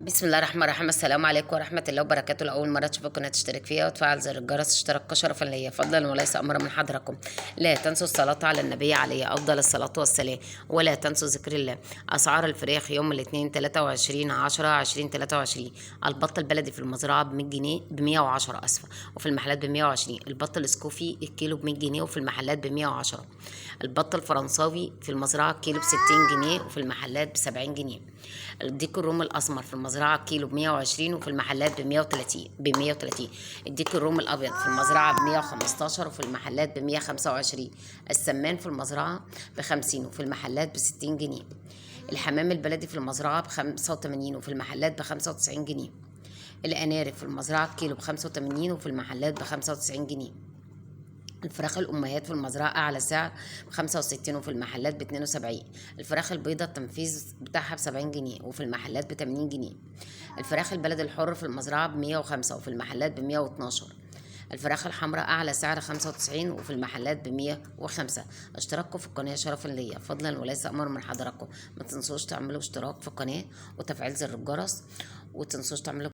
بسم الله الرحمن الرحيم. السلام عليكم ورحمة الله وبركاته. لأول مرة تشوفوا القناة تشترك فيها وتفعل زر الجرس اشتراك شرفا ليا فضلا وليس أمرا من حضركم. لا تنسوا الصلاة على النبي عليه أفضل الصلاة والسلام، ولا تنسوا ذكر الله. أسعار الفراخ يوم الاثنين 23/10/2023: البط البلدي في المزرعة ب100 جنيه، ب110 أسفة، وفي المحلات ب120. البط الاسكوفي الكيلو ب100 جنيه وفي المحلات ب110. البط الفرنساوي في المزرعة الكيلو ب60 جنيه وفي المحلات ب70 جنيه. الديك الرومي الأسمر في المزرعة كيلو ب120 وفي المحلات ب130. الديك الرومي الأبيض في المزرعة ب115 وفي المحلات ب125. السمان في المزرعة ب50 وفي المحلات ب60 جنيه. الحمام البلدي في المزرعة ب85 وفي المحلات ب95 جنيه. الأنارب في المزرعة كيلو ب85 وفي المحلات ب95 جنيه. الفراخ الأمهات في المزرعة أعلى سعر ب65 وفي المحلات ب72. الفراخ البيضة التنفيذ بتاعها ب70 جنيه وفي المحلات ب80 جنيه. الفراخ البلد الحر في المزرعة ب105 وفي المحلات ب112. الفراخ الحمراء أعلى سعر 95 وفي المحلات ب105. اشتراككم في القناة شرفا ليا فضلا وليس أمر من حضراتكم. ما تنسوش تعملوا اشتراك في القناة وتفعيل زر الجرس، وتنسوش تعملوا